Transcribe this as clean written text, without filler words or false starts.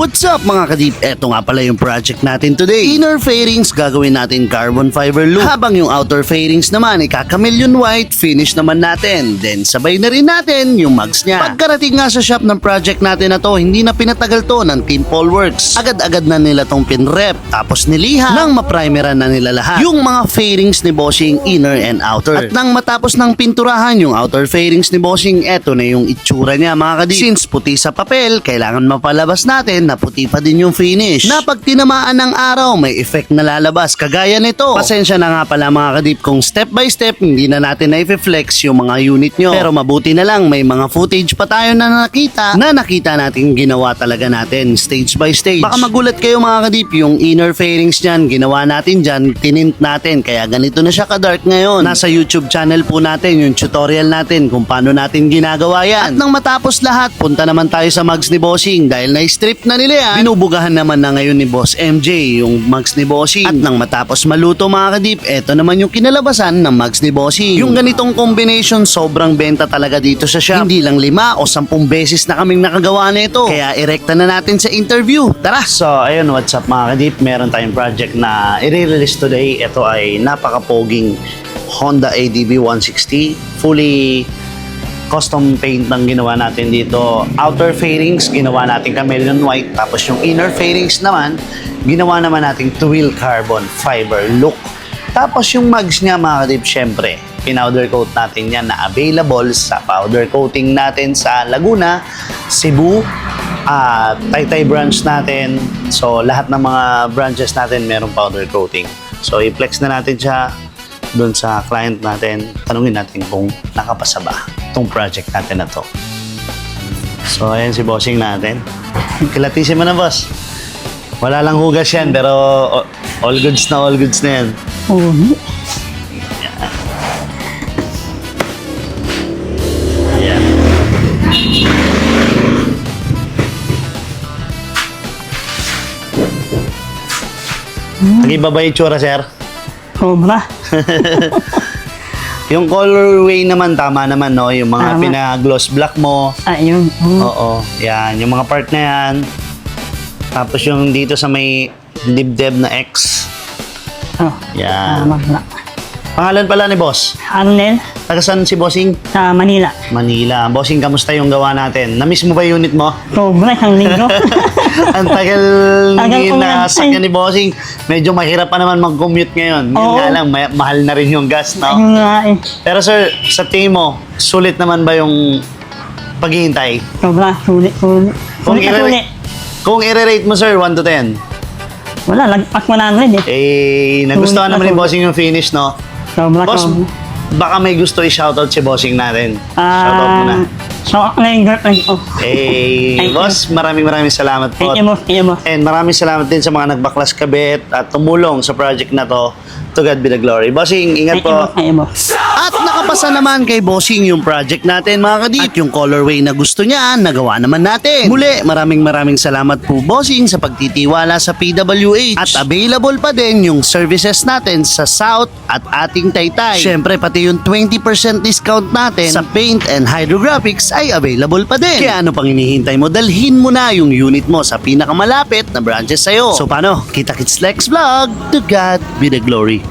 What's up mga kadip? Eto nga pala yung project natin today. Inner fairings gagawin natin carbon fiber loop. Habang yung outer fairings naman ika-chameleon white finish naman natin. Then sabay na rin natin yung mugs niya. Pagkarating nga sa shop ng project natin na to, hindi na pinatagal to ng Team Paul Works. Agad-agad na nila tong pinrep tapos niliha nang maprimeran na nila lahat yung mga fairings ni Bossing inner and outer. At nang matapos ng pinturahan yung outer fairings ni Bossing, eto na yung itsura niya mga kadip. Since puti sa papel, kailangan mapalabas natin na puti pa din yung finish. Na pag tinamaan ng araw, may effect na lalabas kagaya nito. Pasensya na nga pala mga kadip kung step by step hindi na natin na-flex yung mga unit nyo. Pero mabuti na lang may mga footage pa tayo na nakita natin ginawa talaga natin stage by stage. Baka magulat kayo mga kadip, yung inner fairings nyan, ginawa natin dyan, tinint natin kaya ganito na siya ka-dark ngayon. Nasa YouTube channel po natin yung tutorial natin kung paano natin ginagawa yan. At nang matapos lahat, punta naman tayo sa mugs ni Bossing dahil na-strip na nila yan. Binubugahan naman na ngayon ni Boss MJ yung mugs ni Bossing. At nang matapos maluto mga kadip, eto naman yung kinalabasan ng mugs ni Bossing. Yung ganitong combination sobrang benta talaga dito sa shop. Hindi lang 5 o 10 beses na kaming nakagawa nito. Kaya erekta na natin sa interview. Tara! So ayun, what's up mga kadip? Meron tayong project na i-release today. Ito ay napakapoging Honda ADB 160. Fully custom paint ng ginawa natin dito. Outer fairings, ginawa natin chameleon white. Tapos yung inner fairings naman, ginawa naman natin two-wheel carbon fiber look. Tapos yung mugs niya mga kadip, syempre, pinowder coat natin yan na available sa powder coating natin sa Laguna, Cebu, Taytay branch natin. So lahat ng mga branches natin merong powder coating. So i-flex na natin siya doon sa client natin. Tanungin natin kung nakapasa ba itong project natin na to. So ayan si bossing natin. Kilatisin mo na boss. Wala lang hugas yan pero all goods na yan. Ayan. Nag-iba ba yung tsura, sir? Sobra. Yung colorway naman, tama naman, no? Yung mga pinag-gloss black mo. Ayun. Oo, yan. Yung mga part na yan. Tapos yung dito sa may dibdib na X. Oh. Yan. Magla. Pangalan pala ni boss? Arnel, Taga saan si bossing? sa Manila. Manila. Bossing, kamusta yung gawa natin? Na-miss mo ba yung unit mo? Sobra, isang linggo. Ang tagal hindi nasakyan ni bossing. Medyo mahirap pa naman mag-commute ngayon. Yun Oo. nga lang, mahal na rin yung gas, no? Ayun nga eh. Pero sir, sa tingin mo, sulit naman ba yung paghihintay? Sobra, sulit. Kung Sulit na sulit. Kung i-rate mo sir, 1 to 10, Wala, lagpas 100 eh. nagustuhan Sulit na naman ni sulit. bossing yung finish, no? Sobra, Boss, sobra. baka may gusto i-shoutout si bossing natin. Shoutout mo na. So, ako na yung girlfriend ko. Thank you. Boss, maraming salamat po. Thank you, boss. Thank you, boss. And maraming salamat din sa mga nagbaklas kabit at tumulong sa project na to. To God be the glory. Bossing, ingat Thank you, po. boss. Thank you, boss. At nakapasa naman kay Bossing yung project natin mga kadip. At yung colorway na gusto niya, nagawa naman natin. Muli, maraming salamat po Bossing sa pagtitiwala sa PWH. At available pa din yung services natin sa South at ating Taytay. Syempre, pati yung 20% discount natin sa paint and hydrographics ay available pa din. Kaya ano pang hinihintay mo? Dalhin mo na yung unit mo sa pinakamalapit na branches sa'yo. So paano? Kita-kits next vlog. To God be the glory.